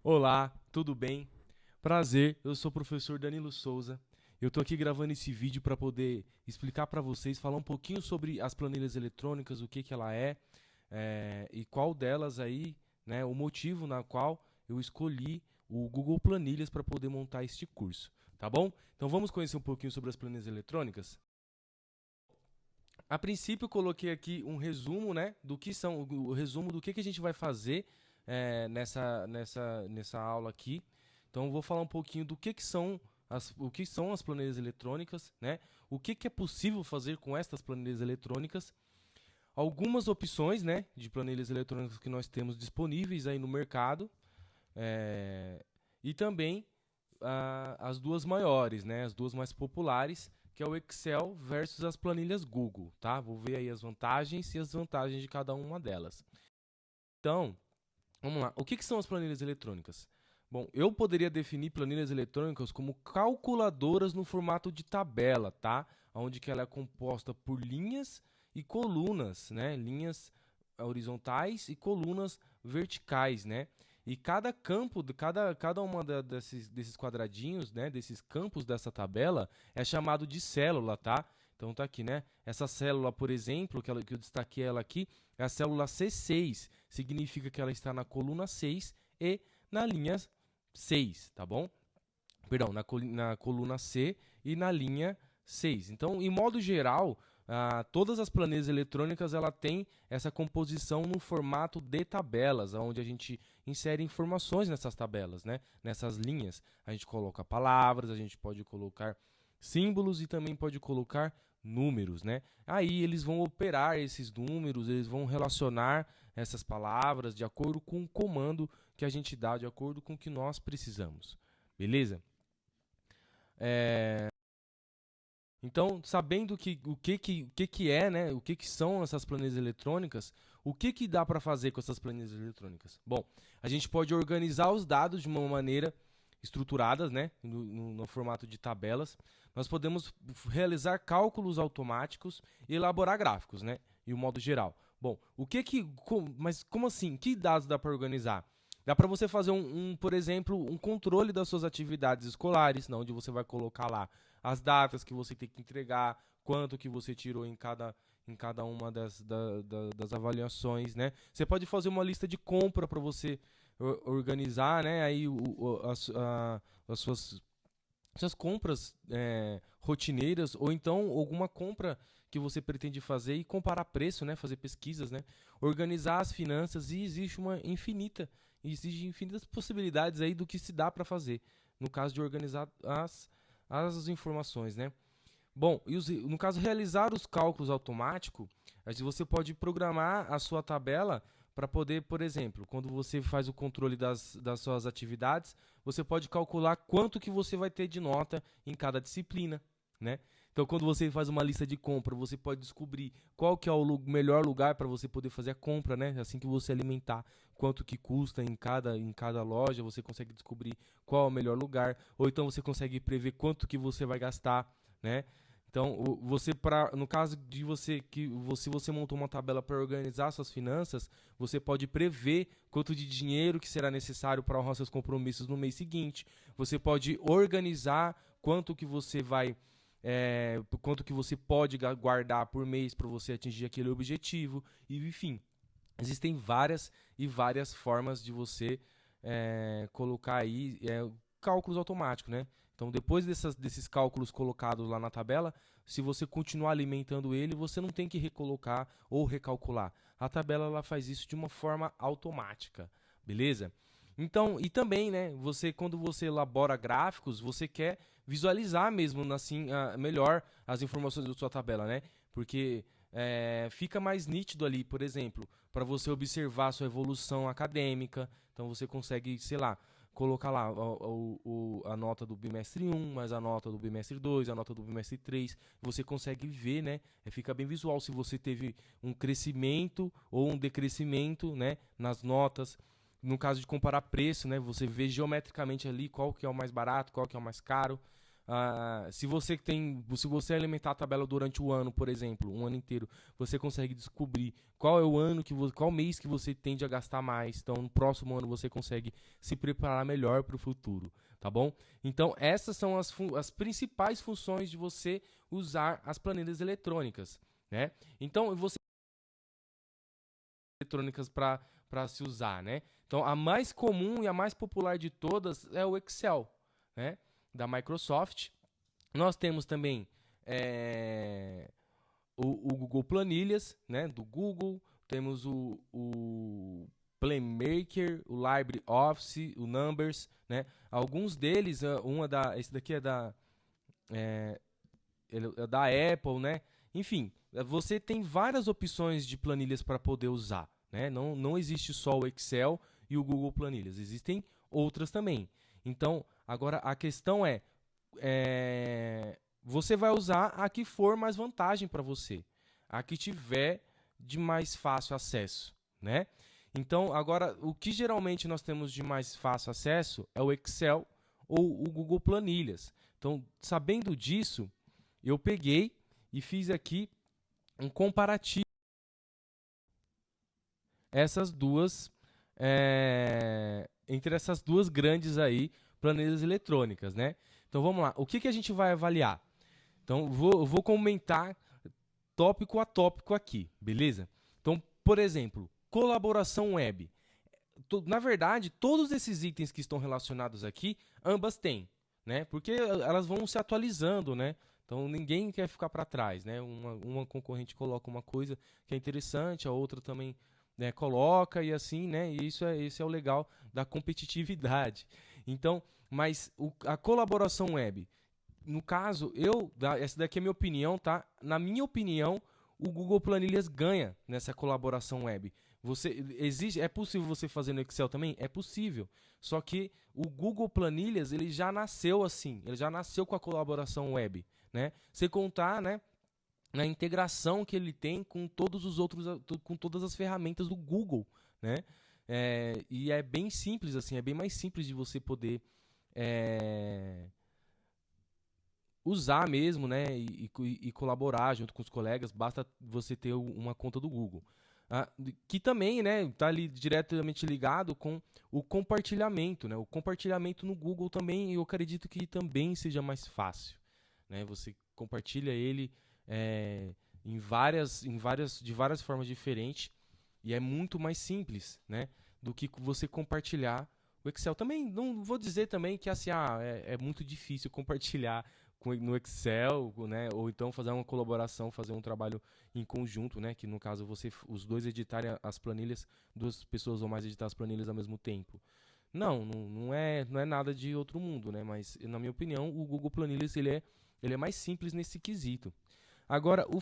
Olá, tudo bem? Prazer, eu sou o professor Danilo Souza. Eu estou aqui gravando esse vídeo para poder explicar para vocês, falar um pouquinho sobre as planilhas eletrônicas, o que que ela e qual delas aí, né, o motivo na qual eu escolhi o Google Planilhas para poder montar este curso, tá bom? Então vamos conhecer um pouquinho sobre as planilhas eletrônicas? A princípio, eu coloquei aqui um resumo, né, do que são, o resumo do que a gente vai fazer nessa aula aqui. Então, eu vou falar um pouquinho do que são o que são as planilhas eletrônicas, né? O que é possível fazer com estas planilhas eletrônicas, algumas opções, né, de planilhas eletrônicas que nós temos disponíveis aí no mercado, e também as duas maiores, né, as duas mais populares, que é o Excel versus as planilhas Google, tá? Vou ver aí as vantagens e as desvantagens de cada uma delas. Então, vamos lá. O que são as planilhas eletrônicas? Bom, eu poderia definir planilhas eletrônicas como calculadoras no formato de tabela, tá? Onde que ela é composta por linhas e colunas, né? Linhas horizontais e colunas verticais, né? E cada campo, cada uma desses quadradinhos, né? Desses campos dessa tabela é chamado de célula, tá? Então tá aqui, né? Essa célula, por exemplo, que eu destaquei ela aqui, é a célula C6. Significa que ela está na coluna 6 e na linha 6, tá bom? Perdão, na coluna C e na linha 6. Então, em modo geral, todas as planilhas eletrônicas ela tem essa composição no formato de tabelas, onde a gente insere informações nessas tabelas, né? Nessas linhas. A gente coloca palavras, a gente pode colocar símbolos e também pode colocar números, né? Aí eles vão operar esses números, eles vão relacionar essas palavras de acordo com o comando que a gente dá, de acordo com o que nós precisamos. Beleza? Então, sabendo o que é, né, o que são essas planilhas eletrônicas, o que dá para fazer com essas planilhas eletrônicas? Bom, a gente pode organizar os dados de uma maneira estruturada, né, no formato de tabelas. Nós podemos realizar cálculos automáticos e elaborar gráficos, né, e o modo geral. Bom, mas como assim? Que dados dá para organizar? Dá para você fazer por exemplo, um controle das suas atividades escolares, onde você vai colocar lá as datas que você tem que entregar, quanto que você tirou em cada uma das avaliações, né? Você pode fazer uma lista de compra para você organizar, né? Aí as suas compras rotineiras, ou então alguma compra que você pretende fazer e comparar preço, né? Fazer pesquisas, né? Organizar as finanças e exige infinitas possibilidades aí do que se dá para fazer no caso de organizar as informações, né? Bom, no caso realizar os cálculos automáticos, você pode programar a sua tabela para poder, por exemplo, quando você faz o controle das suas atividades, você pode calcular quanto que você vai ter de nota em cada disciplina, né? Então, quando você faz uma lista de compra, você pode descobrir qual que é o melhor lugar para você poder fazer a compra, né? Assim que você alimentar quanto que custa em cada loja, você consegue descobrir qual é o melhor lugar, ou então você consegue prever quanto que você vai gastar, né? Então, no caso de se você montou uma tabela para organizar suas finanças, você pode prever quanto de dinheiro que será necessário para honrar seus compromissos no mês seguinte. Você pode organizar quanto que você pode guardar por mês para você atingir aquele objetivo, e enfim, existem várias e várias formas de você colocar aí cálculos automáticos, né? Então, depois desses cálculos colocados lá na tabela, se você continuar alimentando ele, você não tem que recolocar ou recalcular. A tabela ela faz isso de uma forma automática, beleza? Então, e também, né, quando você elabora gráficos, você quer visualizar mesmo assim, melhor as informações da sua tabela, né? Porque fica mais nítido ali, por exemplo, para você observar a sua evolução acadêmica. Então você consegue, sei lá, colocar lá a nota do bimestre 1, mais a nota do bimestre 2, a nota do bimestre 3. Você consegue ver, né? Fica bem visual se você teve um crescimento ou um decrescimento, né, nas notas. No caso de comparar preço, né, você vê geometricamente ali qual que é o mais barato, qual que é o mais caro. Se você alimentar a tabela durante o ano, por exemplo, um ano inteiro, você consegue descobrir qual é o ano qual mês que você tende a gastar mais. Então, no próximo ano você consegue se preparar melhor para o futuro, tá bom? Então, essas são as principais funções de você usar as planilhas eletrônicas, né? Então, você eletrônicas para se usar, né? Então, a mais comum e a mais popular de todas é o Excel, né? Da Microsoft. Nós temos também o Google Planilhas, né? Do Google. Temos o Playmaker, o LibreOffice, o Numbers, né? Alguns deles, esse daqui é da Apple, né? Enfim, você tem várias opções de planilhas para poder usar, né? Não existe só o Excel e o Google Planilhas, existem outras também. Então, agora a questão você vai usar a que for mais vantagem para você, a que tiver de mais fácil acesso, né? Então, agora, o que geralmente nós temos de mais fácil acesso é o Excel ou o Google Planilhas. Então, sabendo disso, eu peguei e fiz aqui um comparativo essas duas entre essas duas grandes aí planilhas eletrônicas, né? Então vamos lá. O que a gente vai avaliar? Então eu vou comentar tópico a tópico aqui, beleza? Então, por exemplo, colaboração web. Na verdade, todos esses itens que estão relacionados aqui, ambas têm, né? Porque elas vão se atualizando, né? Então ninguém quer ficar para trás, né? Uma concorrente coloca uma coisa que é interessante, a outra também, né, coloca e assim, né? E esse é o legal da competitividade. Então, mas a colaboração web, no caso, essa daqui é a minha opinião, tá? Na minha opinião, o Google Planilhas ganha nessa colaboração web. É possível você fazer no Excel também? É possível. Só que o Google Planilhas, ele já nasceu assim, ele já nasceu com a colaboração web, né? Sem contar, né, na integração que ele tem com todos os outros, com todas as ferramentas do Google, né? E é bem simples assim, é bem mais simples de você poder usar mesmo, né, e colaborar junto com os colegas, basta você ter uma conta do Google. Que também, né, está ali diretamente ligado com o compartilhamento, né? O compartilhamento no Google também, eu acredito que também seja mais fácil, né? Você compartilha ele de várias formas diferentes e é muito mais simples, né, do que você compartilhar o Excel. Também não vou dizer também que assim, é muito difícil compartilhar no Excel, né? Ou então fazer uma colaboração, fazer um trabalho em conjunto, né? Que no caso os dois editarem as planilhas, duas pessoas ou mais editar as planilhas ao mesmo tempo. Não é nada de outro mundo, né? Mas na minha opinião, o Google Planilhas ele é mais simples nesse quesito. Agora, o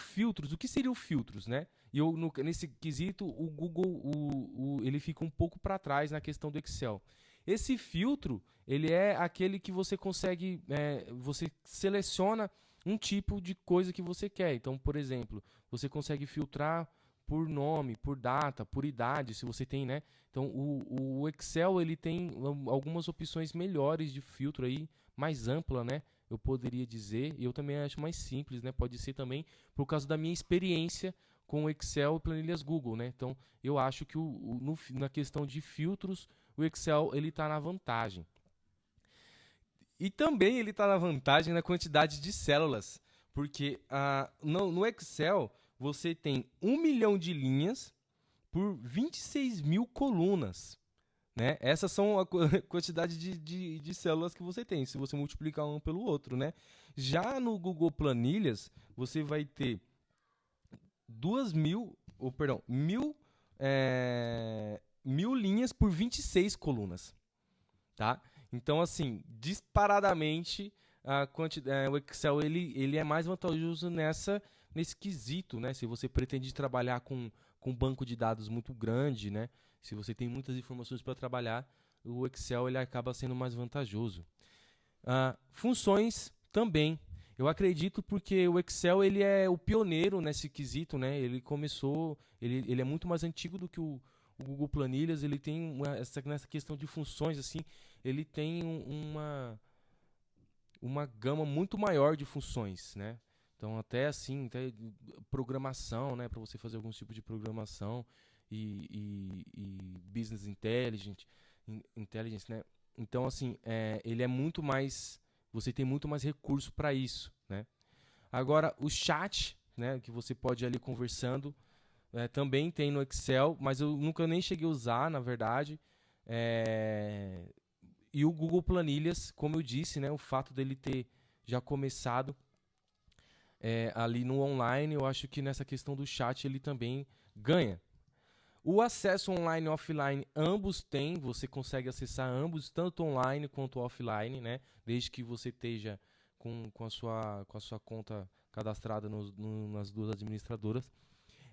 que seria o filtros, né? E nesse quesito, o Google ele fica um pouco para trás na questão do Excel. Esse filtro, ele é aquele que você consegue, você seleciona um tipo de coisa que você quer. Então, por exemplo, você consegue filtrar por nome, por data, por idade, se você tem, né? Então, o Excel, ele tem algumas opções melhores de filtro aí, mais ampla, né? Eu poderia dizer, e eu também acho mais simples, né? Pode ser também por causa da minha experiência com o Excel e planilhas Google, né? Então, eu acho que na questão de filtros, o Excel ele está na vantagem. E também ele está na vantagem na quantidade de células, porque no Excel você tem 1 milhão de linhas por 26 mil colunas. Né? Essas são a quantidade de células que você tem, se você multiplicar um pelo outro. Né? Já no Google Planilhas, você vai ter 1.000 linhas por 26 colunas. Tá? Então, assim, disparadamente, o Excel ele é mais vantajoso nesse quesito, né? Se você pretende trabalhar com um banco de dados muito grande, né? Se você tem muitas informações para trabalhar, o Excel ele acaba sendo mais vantajoso. Funções também. Eu acredito porque o Excel ele é o pioneiro nesse quesito, né? Ele começou, ele é muito mais antigo do que o Google Planilhas. Ele tem nessa questão de funções assim, ele tem uma gama muito maior de funções, né? Então, até assim, até programação, né? Para você fazer algum tipo de programação e business intelligence, né? Então, assim, ele é muito mais... Você tem muito mais recurso para isso, né? Agora, o chat, né? Que você pode ir ali conversando, também tem no Excel, mas eu nunca nem cheguei a usar, na verdade. E o Google Planilhas, como eu disse, né? O fato dele ter já começado ali no online, eu acho que nessa questão do chat ele também ganha. O acesso online e offline, ambos têm, você consegue acessar ambos, tanto online quanto offline, né? Desde que você esteja com a sua conta cadastrada nas duas administradoras.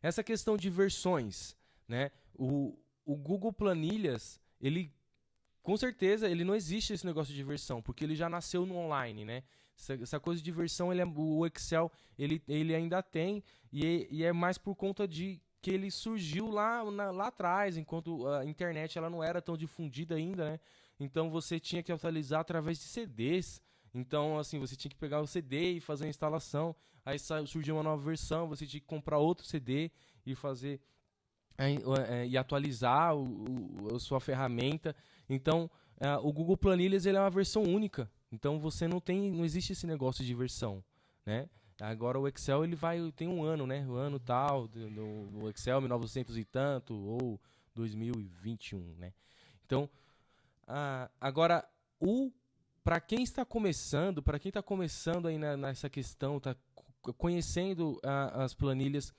Essa questão de versões, né? O Google Planilhas, ele com certeza ele não existe esse negócio de versão, porque ele já nasceu no online, né? Essa coisa de versão, o Excel ele ainda tem, e é mais por conta de que ele surgiu lá atrás, enquanto a internet ela não era tão difundida ainda, né? Então você tinha que atualizar através de CDs. Então, assim, você tinha que pegar o CD e fazer a instalação. Aí surgiu uma nova versão, você tinha que comprar outro CD e fazer e atualizar a sua ferramenta. Então, o Google Planilhas ele é uma versão única. Então, você não existe esse negócio de versão, né? Agora o Excel tem um ano, né? O ano tal, no Excel 1900 e tanto, ou 2021, né? Então, agora, para quem está começando aí nessa questão, está conhecendo as planilhas,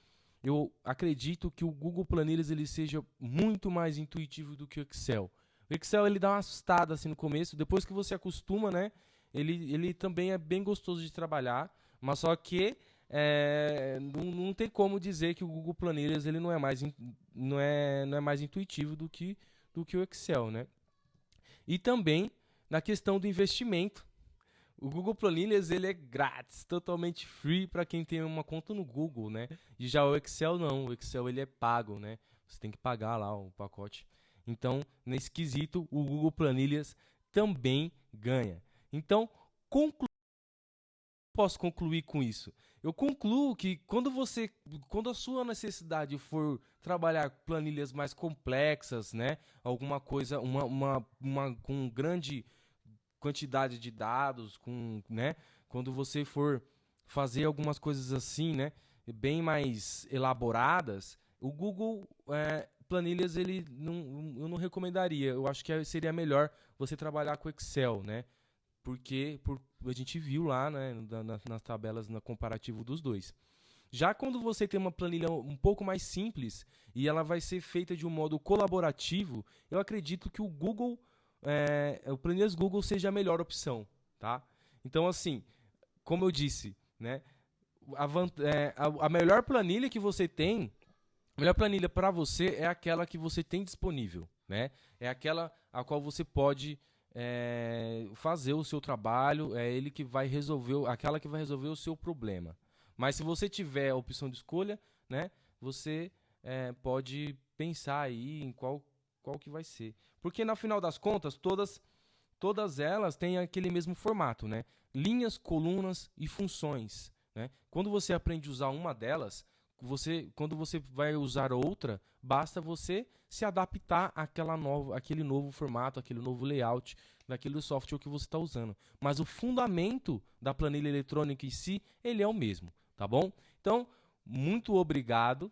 eu acredito que o Google Planilhas ele seja muito mais intuitivo do que o Excel. O Excel ele dá uma assustada assim no começo, depois que você acostuma, né? Ele também é bem gostoso de trabalhar, mas só que não tem como dizer que o Google Planilhas ele não é mais intuitivo do que o Excel, né? E também na questão do investimento. O Google Planilhas ele é grátis, totalmente free para quem tem uma conta no Google, né? E já o Excel não, o Excel ele é pago, né? Você tem que pagar lá o pacote. Então, nesse quesito, o Google Planilhas também ganha. Então, posso concluir com isso? Eu concluo que quando a sua necessidade for trabalhar planilhas mais complexas, né? Alguma coisa, com grande quantidade de dados, né? Quando você for fazer algumas coisas assim, né? Bem mais elaboradas, o Google Planilhas eu não recomendaria. Eu acho que seria melhor você trabalhar com Excel, né? Porque a gente viu lá, né, nas tabelas no comparativo dos dois. Já quando você tem uma planilha um pouco mais simples e ela vai ser feita de um modo colaborativo, eu acredito que o Planilhas Google seja a melhor opção, tá? Então, assim, como eu disse, né, a melhor planilha que você tem, a melhor planilha para você é aquela que você tem disponível, né? É aquela a qual você pode fazer o seu trabalho, aquela que vai resolver o seu problema. Mas se você tiver a opção de escolha, né, você pode pensar aí em qual que vai ser. Porque no final das contas, todas elas têm aquele mesmo formato, né? Linhas, colunas e funções, né? Quando você aprende a usar uma delas, quando você vai usar outra, basta você se adaptar àquele novo formato, aquele novo layout daquele software que você está usando. Mas o fundamento da planilha eletrônica em si, ele é o mesmo, tá bom? Então, muito obrigado,